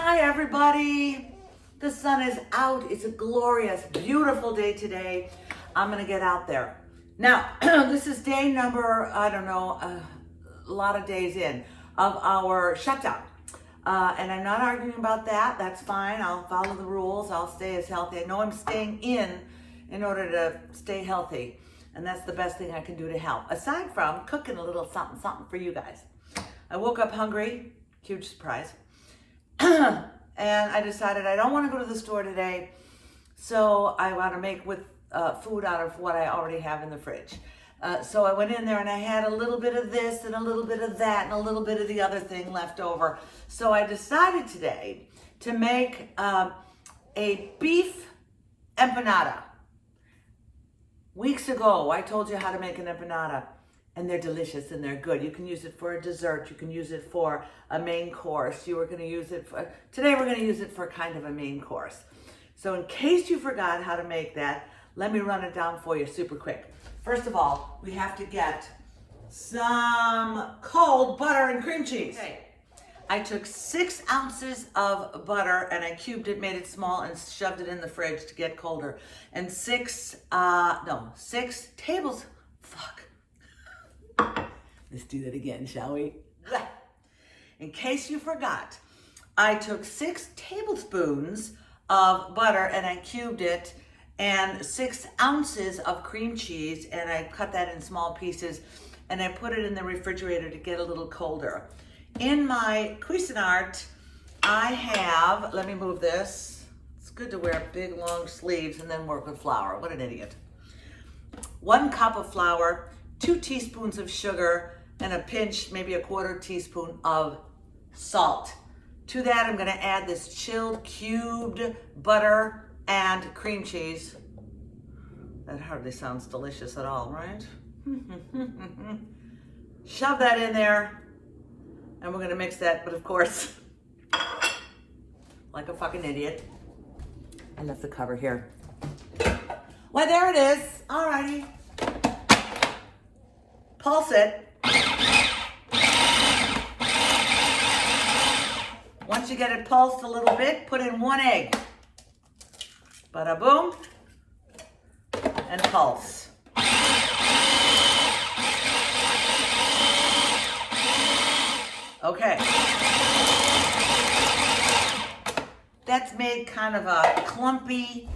Hi everybody. The sun is out. It's a glorious, beautiful day today. I'm gonna get out there. Now, this is day number, I don't know, a lot of days in of our shutdown. And I'm not arguing about that. That's fine. I'll follow the rules. I'll stay as healthy. I know I'm staying in order to stay healthy. And that's the best thing I can do to help. Aside from cooking a little something for you guys. I woke up hungry. Huge surprise. And I decided I don't want to go to the store today, so I want to make with food out of what I already have in the fridge. So I went in there and I had a little bit of this and a little bit of that and a little bit of the other thing left over. So I decided today to make a beef empanada. Weeks ago, I told you how to make an empanada. And they're delicious and they're good. You can use it for a dessert. You can use it for a main course. You were going to use it for, today we're going to use it for kind of a main course. So in case you forgot how to make that, let me run it down for you super quick. First of all, we have to get some cold butter and cream cheese. Okay. I took 6 ounces of butter and I cubed it, made it small, and shoved it in the fridge to get colder. And 6 tablespoons. Let's do that again, shall we? In case you forgot, I took 6 tablespoons of butter and I cubed it, and 6 ounces of cream cheese, and I cut that in small pieces, and I put it in the refrigerator to get a little colder. In my Cuisinart, I have, let me move this. It's good to wear big long sleeves and then work with flour. What an idiot. 1 cup of flour, 2 teaspoons of sugar, and a pinch, maybe a 1/4 teaspoon of salt. To that, I'm gonna add this chilled cubed butter and cream cheese. That hardly sounds delicious at all, right? Shove that in there, and we're gonna mix that, but of course, like a fucking idiot, I left the cover here. Well, there it is, alrighty. Pulse it. Once you get it pulsed a little bit, put in 1 egg. Bada boom. And pulse. Okay. That's made kind of a clumpy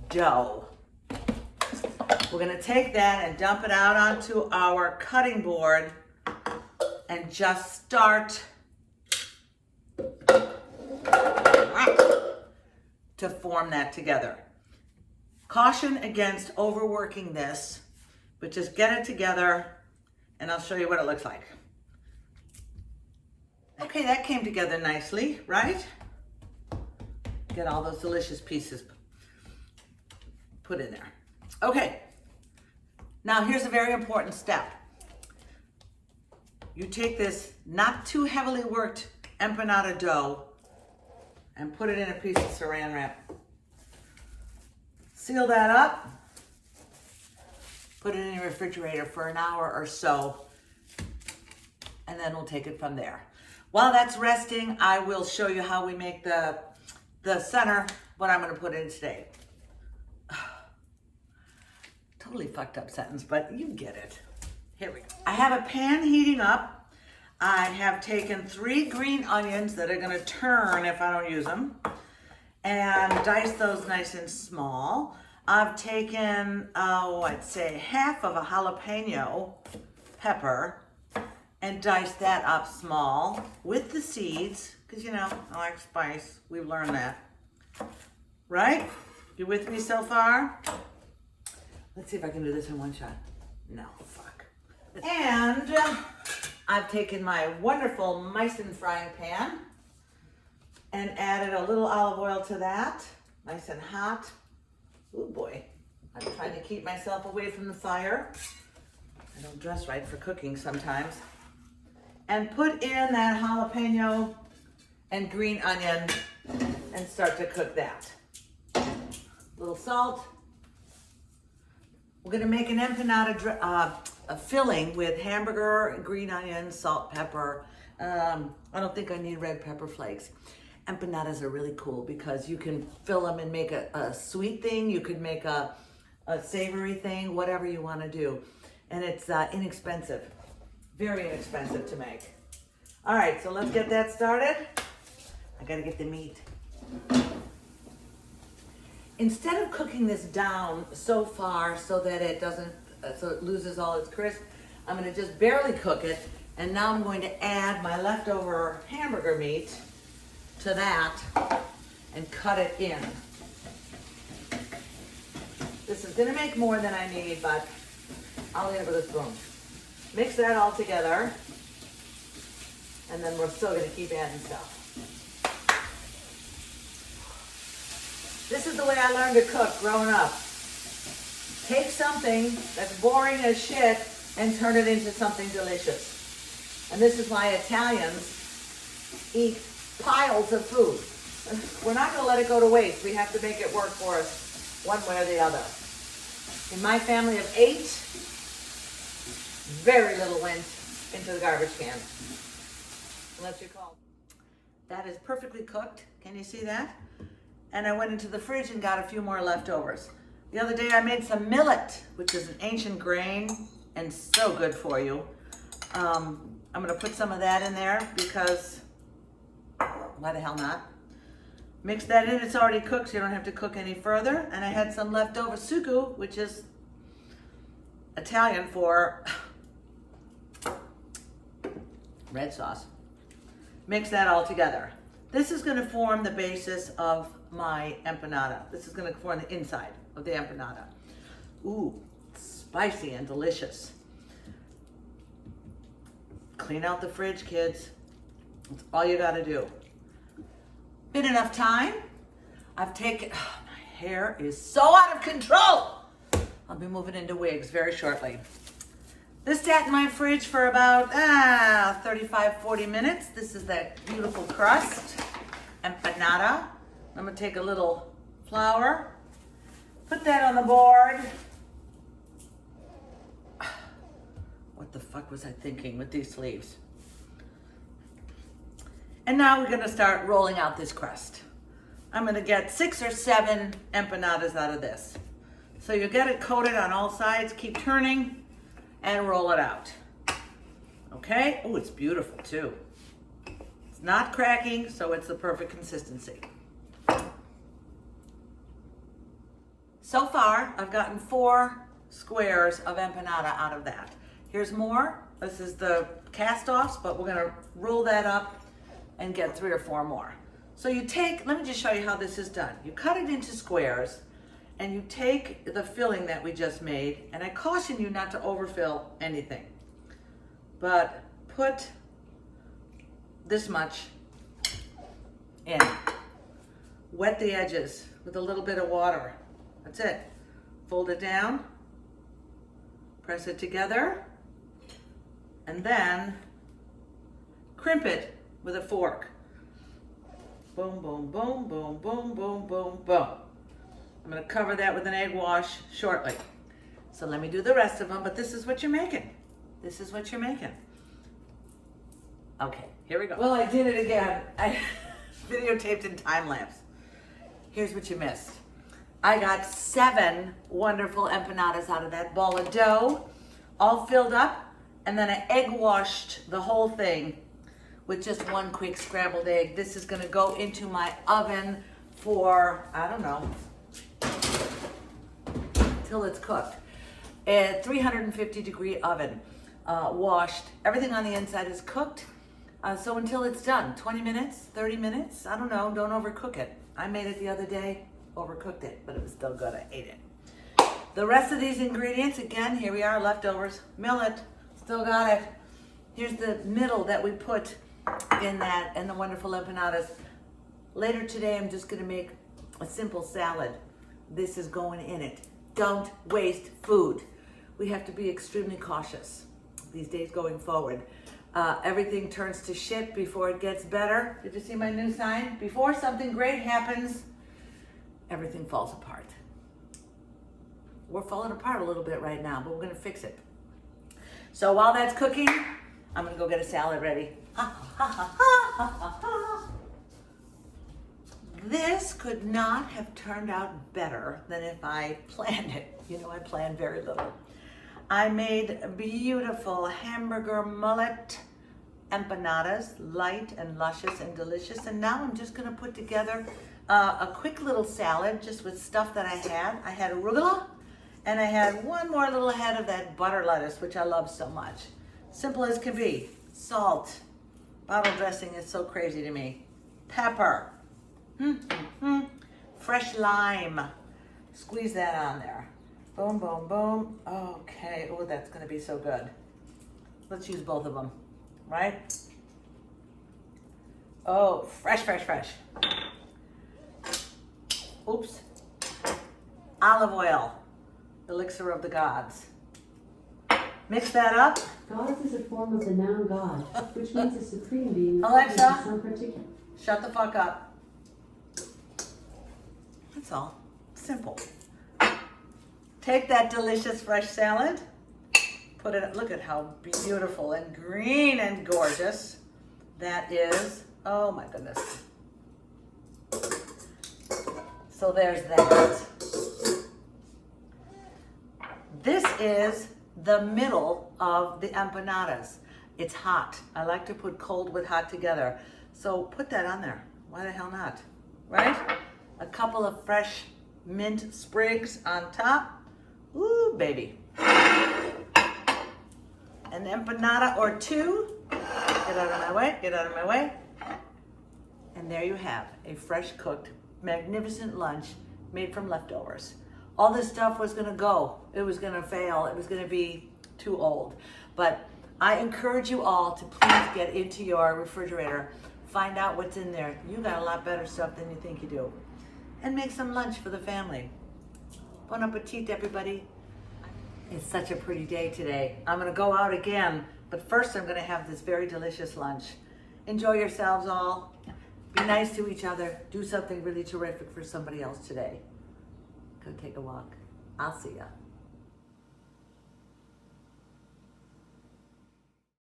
dough. We're gonna take that and dump it out onto our cutting board and just start to form that together. Caution against overworking this, but just get it together and I'll show you what it looks like. Okay, that came together nicely, right? Get all those delicious pieces put in there. Okay. Now here's a very important step. You take this not too heavily worked empanada dough and put it in a piece of saran wrap. Seal that up. Put it in your refrigerator for an hour or so, and then we'll take it from there. While that's resting, I will show you how we make the center, what I'm gonna put in today. Totally fucked up sentence, but you get it. Here we go. I have a pan heating up. I have taken 3 green onions that are gonna turn if I don't use them, and dice those nice and small. I've taken, I'd say half of a jalapeno pepper and diced that up small with the seeds, because you know, I like spice. We've learned that. Right? You with me so far? Let's see if I can do this in one shot. No, fuck. And I've taken my wonderful Meissen frying pan and added a little olive oil to that. Nice and hot. Oh boy. I'm trying to keep myself away from the fire. I don't dress right for cooking sometimes. And put in that jalapeno and green onion and start to cook that. A little salt. We're gonna make an empanada a filling with hamburger, green onion, salt, pepper. I don't think I need red pepper flakes. Empanadas are really cool because you can fill them and make a sweet thing. You could make a savory thing, whatever you want to do. And it's inexpensive, very inexpensive to make. All right, so let's get that started. I gotta get the meat. Instead of cooking this down so far so that it doesn't, so it loses all its crisp, I'm gonna just barely cook it. And now I'm going to add my leftover hamburger meat to that and cut it in. This is gonna make more than I need, but I'll eat it with a spoon. Mix that all together, and then we're still gonna keep adding stuff. This is the way I learned to cook growing up. Take something that's boring as shit and turn it into something delicious. And this is why Italians eat piles of food. We're not gonna let it go to waste. We have to make it work for us one way or the other. In my family of 8, very little went into the garbage can. Unless you call. That is perfectly cooked. Can you see that? And I went into the fridge and got a few more leftovers. The other day I made some millet, which is an ancient grain and so good for you. I'm gonna put some of that in there because why the hell not? Mix that in, it's already cooked, so you don't have to cook any further. And I had some leftover sugo, which is Italian for red sauce. Mix that all together. This is gonna form the basis of my empanada. This is gonna form the inside of the empanada. Ooh, spicy and delicious. Clean out the fridge, kids. That's all you gotta do. Been enough time. I've taken, my hair is so out of control. I'll be moving into wigs very shortly. This sat in my fridge for about 35, 40 minutes. This is that beautiful crust, empanada. I'm gonna take a little flour, put that on the board. What the fuck was I thinking with these sleeves? And now we're gonna start rolling out this crust. I'm gonna get 6 or 7 empanadas out of this. So you get it coated on all sides, keep turning, and roll it out. Okay? Oh, it's beautiful too. It's not cracking, so it's the perfect consistency. So far, I've gotten 4 squares of empanada out of that. Here's more. This is the cast-offs, but we're gonna roll that up and get 3 or 4 more. So you take, let me just show you how this is done. You cut it into squares, and you take the filling that we just made, and I caution you not to overfill anything, but put this much in. Wet the edges with a little bit of water. That's it. Fold it down, press it together, and then crimp it with a fork. Boom, boom, boom, boom, boom, boom, boom, boom. I'm gonna cover that with an egg wash shortly. So let me do the rest of them, but this is what you're making. This is what you're making. Okay, here we go. Well, I did it again. I videotaped in time lapse. Here's what you missed. I got 7 wonderful empanadas out of that ball of dough, all filled up, and then I egg washed the whole thing with just 1 quick scrambled egg. This is gonna go into my oven for, I don't know, till it's cooked. A 350-degree oven, washed. Everything on the inside is cooked. So until it's done, 20 minutes, 30 minutes, I don't know, don't overcook it. I made it the other day, overcooked it, but it was still good, I ate it. The rest of these ingredients, again, here we are, leftovers, millet, still got it. Here's the middle that we put in that, and the wonderful empanadas. Later today, I'm just gonna make a simple salad. This is going in it. Don't waste food. We have to be extremely cautious these days going forward. Everything turns to shit before it gets better. Did you see my new sign? Before something great happens, everything falls apart. We're falling apart a little bit right now, but we're gonna fix it. So while that's cooking, I'm gonna go get a salad ready. This could not have turned out better than if I planned it. You know, I planned very little. I made beautiful hamburger mullet empanadas, light and luscious and delicious. And now I'm just gonna put together a quick little salad just with stuff that I had. I had arugula, and I had one more little head of that butter lettuce, which I love so much. Simple as can be. Salt. Bottle dressing is so crazy to me. Pepper. Fresh lime. Squeeze that on there. Boom, boom, boom. Okay. Oh, that's going to be so good. Let's use both of them, right? Oh, fresh, fresh, fresh. Oops. Olive oil. Elixir of the gods. Mix that up. Gods is a form of the noun God, which means a supreme being. Alexa, Some particular. shut the fuck up. That's all. Simple. Take that delicious fresh salad, put it, look at how beautiful and green and gorgeous that is. Oh my goodness. So there's that. This is the middle of the empanadas. It's hot. I like to put cold with hot together. So put that on there. Why the hell not? Right? A couple of fresh mint sprigs on top. Ooh, baby. An empanada or two. Get out of my way, get out of my way. And there you have a fresh cooked, magnificent lunch made from leftovers. All this stuff was gonna go. It was gonna fail. It was gonna be too old. But I encourage you all to please get into your refrigerator, find out what's in there. You got a lot better stuff than you think you do. And make some lunch for the family. Bon appetit, everybody. It's such a pretty day today. I'm gonna go out again, but first I'm gonna have this very delicious lunch. Enjoy yourselves all. Be nice to each other. Do something really terrific for somebody else today. Go take a walk. I'll see ya.